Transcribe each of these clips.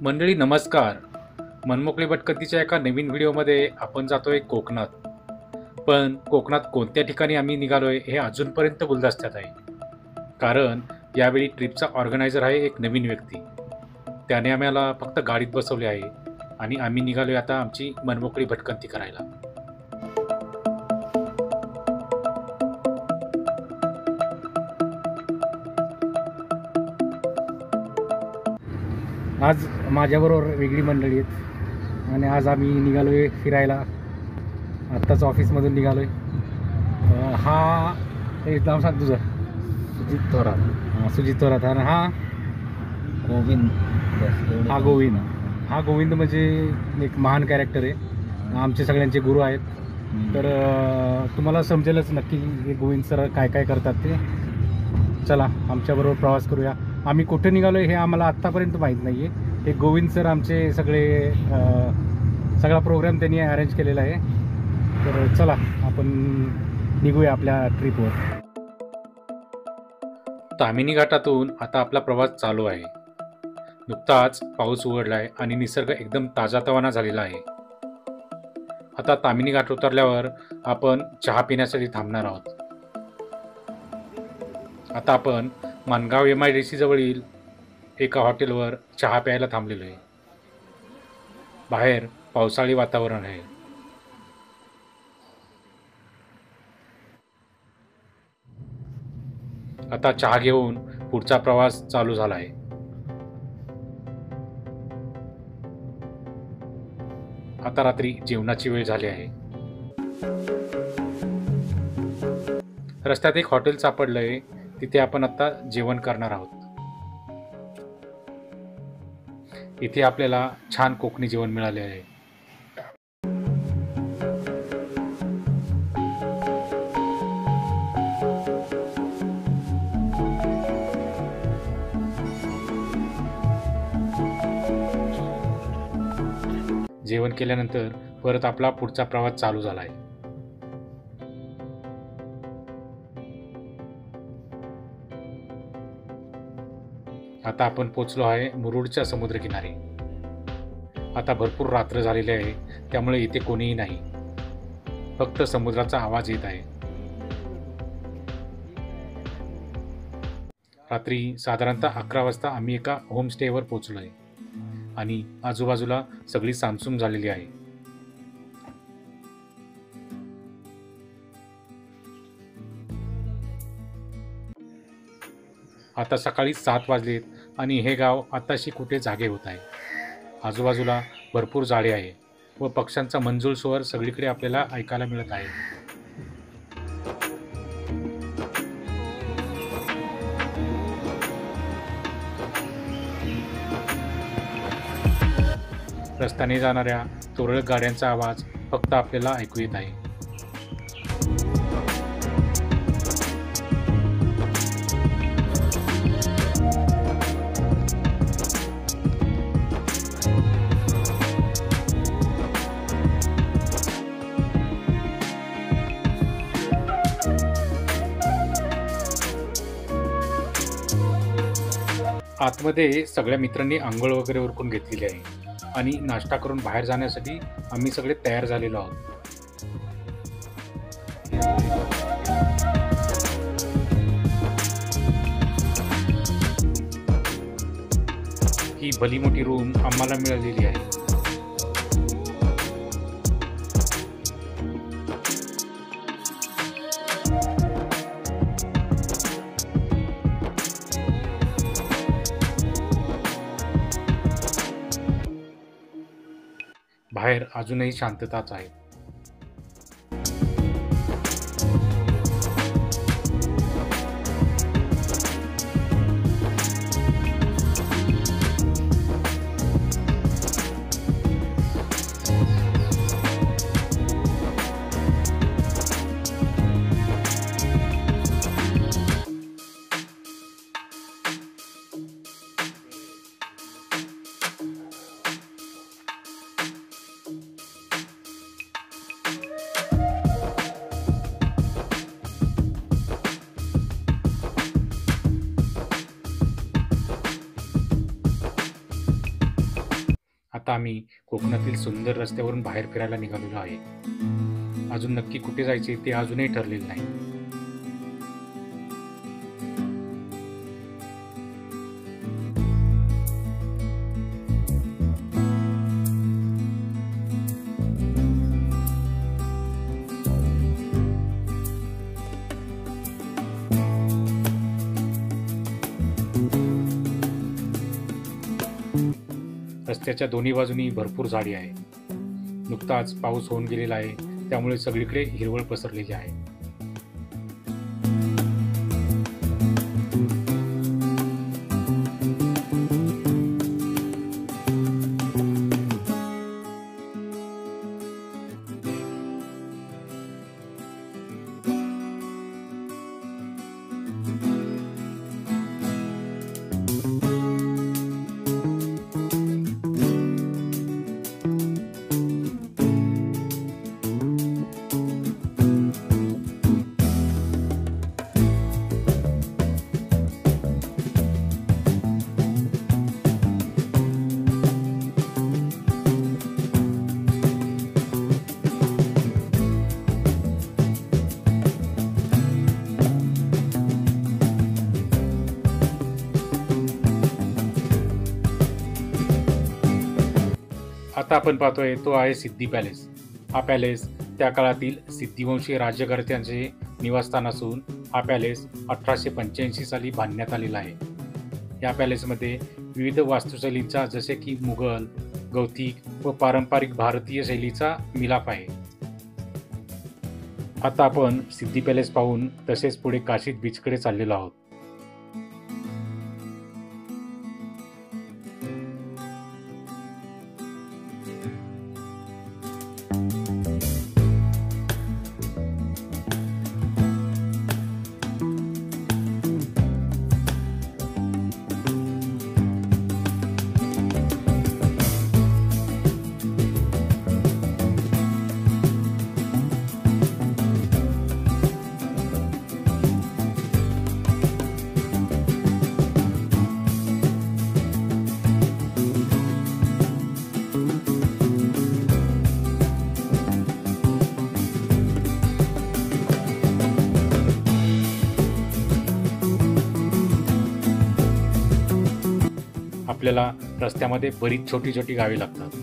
मंडळी नमस्कार. मनमोकळी भटकंतीच्या एका नवीन व्हिडिओमध्ये आपण जातोय कोकणात. पण कोकणात कोणत्या ठिकाणी आम्ही निघालोय हे अजूनपर्यंत गुलदस्त्यात आहे. कारण यावेळी ट्रिपचा ऑर्गनायझर आहे एक नवीन व्यक्ती. त्याने आम्हाला फक्त गाडीत बसवले आहे आणि आम्ही निघालोय आता आमची मनमोकळी भटकंती करायला. आज माझ्याबरोबर वेगळी मंडळी आहेत आणि आज आम्ही निघालोय फिरायला. आत्ताच ऑफिसमधून निघालोय. हा एक नाव सांग तुझं. सुजित थोरात. सुजित थोरात. आणि हा गोविंद. हा गोविंद. हा गोविंद म्हणजे एक महान कॅरेक्टर आहे, आमचे सगळ्यांचे गुरु आहेत. तर तुम्हाला समजेलच नक्की हे गोविंद सर काय काय करतात ते. चला आमच्याबरोबर प्रवास करूया. आम्ही कुठे निघालो हे आम्हाला आत्तापर्यंत माहीत नाही आहे. हे गोविंद सर आमचे सगळा प्रोग्राम त्यांनी अरेंज केलेला आहे. तर चला आपण निघूया आपल्या ट्रिपवर. ताम्हिणी घाटातून आता आपला प्रवास चालू आहे. नुकताच पाऊस उघडला आहे आणि निसर्ग एकदम ताजातवाना झालेला आहे. आता ताम्हिणी घाट उतरल्यावर आपण चहा पिण्यासाठी थांबणार आहोत. आता आपण माणगाव MIDC जवळील एका हॉटेलवर चहा प्यायला थांबलेलो आहे. बाहेर पावसाळी वातावरण आहे. आता चहा घेऊन पुढचा प्रवास चालू झाला आहे. आता रात्री जेवणाची वेळ झाली आहे. रस्त्यात एक हॉटेल सापडलंय, तिथे आपण आता जेवण करणार आहोत. इथे आपल्याला छान कोकणी जेवण मिळाले आहे. जेवण केल्यानंतर परत आपला पुढचा प्रवास चालू झाला आहे. आता आपण पोचलो आहे मुरुडच्या समुद्रकिनारी. आता भरपूर रात्र झालेली आहे, त्यामुळे इथे कोणीही नाही, फक्त समुद्राचा आवाज येत आहे. रात्री साधारणतः 11 वाजता आम्ही एका होमस्टेवर पोचलो आहे आणि आजूबाजूला सगळी सामसूम झालेली आहे. आता सकाळी 7 वाजलेत आणि हे गाव आताशी कुठे जागे होत आहे. आजूबाजूला भरपूर झाडे आहे व पक्ष्यांचा मंजूळ स्वर सगळीकडे आपल्याला ऐकायला मिळत आहे. रस्त्याने जाणाऱ्या तुरळक गाड्यांचा आवाज फक्त आपल्याला ऐकू येत आहे. आतमध्ये सगळ्या मित्रांनी आंघोळ वगैरे उरकून घेतलेली आहे आणि नाश्ता करून बाहेर जाण्यासाठी आम्ही सगळे तयार झालेलो आहोत. ही भली मोठी रूम आम्हाला मिळालेली आहे. बाहेर अजूनही शांतताच आहे. आता आम्ही कोकणातील सुंदर रस्त्यावरून बाहेर फिरायला निघालेलो आहे. अजून नक्की कुठे जायचे ते अजूनही ठरलेले नाही. रस्त्याच्या दोन्ही बाजूनी भरपूर झाडी आहे. नुकताच पाऊस होऊन गेलेला आहे, त्यामुळे सगळीकडे हिरवळ पसरलेली आहे. आता आपण पाहतोय तो आहे सिद्धी पॅलेस. हा पॅलेस त्या काळातील सिद्धिवंशी राज्यकर्त्यांचे निवासस्थान असून हा पॅलेस 1885 साली बांधण्यात आलेला आहे. या पॅलेसमध्ये विविध वास्तुशैलींचा जसे की मुघल, गौथिक व पारंपरिक भारतीय शैलीचा मिलाप आहे. आता आपण सिद्धी पॅलेस पाहून तसेच पुढे काशीद बीचकडे चाललेलो आहोत. आपल्याला रस्त्यामध्ये बरीच छोटी छोटी गावे लागतात.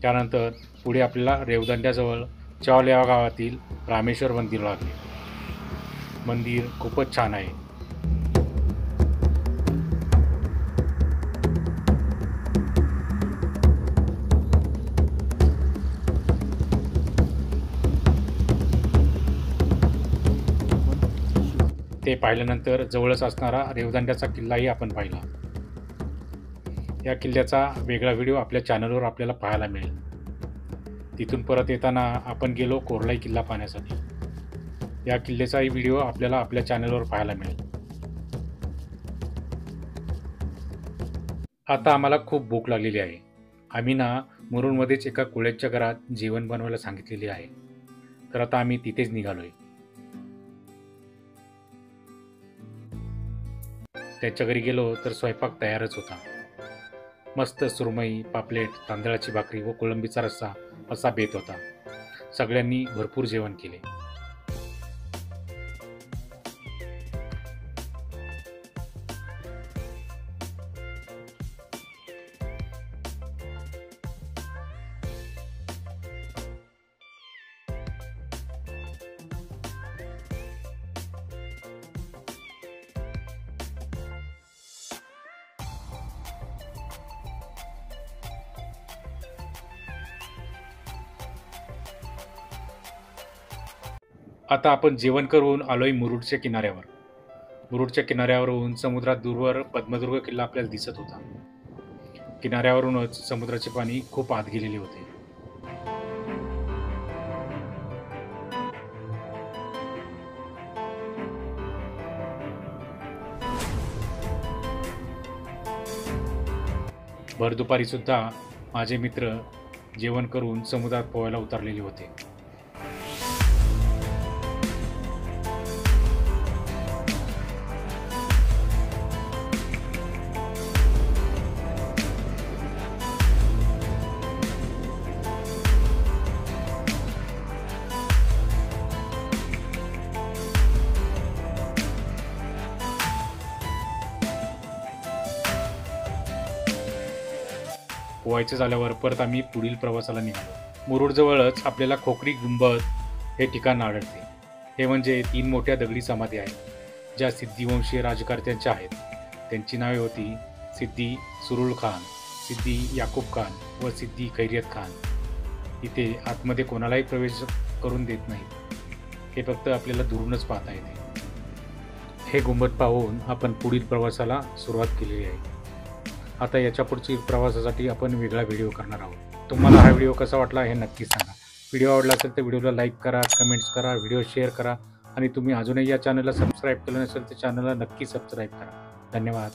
त्यानंतर पुढे आपल्याला रेवदंड्याजवळ चौल या गावातील रामेश्वर मंदिर लागले. मंदिर खूपच छान आहे. ते पाहिल्यानंतर जवळच असणारा रेवदंड्याचा किल्लाही आपण पाहिला. या किल्ल्याचा वेगळा व्हिडिओ आपल्या चॅनलवर आपल्याला पाहायला मिळेल. तिथून परत येताना आपण गेलो कोर्लाई किल्ला पाहण्यासाठी. या किल्ल्याचाही व्हिडिओ आपल्याला आपल्या चॅनलवर पाहायला मिळेल. आता आम्हाला खूप भूक लागलेली आहे. आम्ही ना मुरुडमध्येच एका कोळ्याच्या घरात जेवण बनवायला सांगितलेले आहे. तर आता आम्ही तिथेच निघालोय. त्याच्या घरी गेलो तर स्वयंपाक तयारच होता. मस्त सुरमई, पापलेट, तांदळाची भाकरी व कोळंबीचा रस्सा असा बेत होता. सगळ्यांनी भरपूर जेवण केले. आता आपण जेवण करून आलोय मुरुडच्या किनाऱ्यावर. मुरुडच्या किनाऱ्यावरून समुद्रात दूरवर पद्मदुर्ग किल्ला आपल्याला दिसत होता. किनाऱ्यावरूनच समुद्राचे पाणी खूप आत गेलेले होते. भर दुपारी सुद्धा माझे मित्र जेवण करून समुद्रात पोहायला उतरलेले होते. पोहायचं झाल्यावर परत आम्ही पुढील प्रवासाला निघालो. मुरुडजवळच आपल्याला खोकडी गुंबद हे ठिकाण आढळते. हे म्हणजे 3 मोठ्या दगडी समाधी आहेत ज्या सिद्धिवंशीय राजकर्त्यांच्या आहेत. त्यांची नावे होती सिद्दी सुरुल खान, सिद्दी याकूब खान व सिद्दी खैरियत खान. इथे आतमध्ये कोणालाही प्रवेश करून देत नाहीत. हे फक्त आपल्याला दुरूनच पाहता येते. हे गुंबद पाहून आपण पुढील प्रवासाला सुरुवात केलेली आहे. आता याच्या पुढची प्रवासासाठी आपण वेगळा व्हिडिओ करणार आहोत. तुम्हाला हा व्हिडिओ कसा वाटला हे नक्की सांगा. व्हिडिओ आवडला असेल तर व्हिडिओला लाईक करा, कमेंट्स करा, व्हिडिओ शेअर करा आणि तुम्ही अजूनही या चॅनलला सबस्क्राईब केलं नसेल तर चॅनलला नक्की सबस्क्राईब करा. धन्यवाद.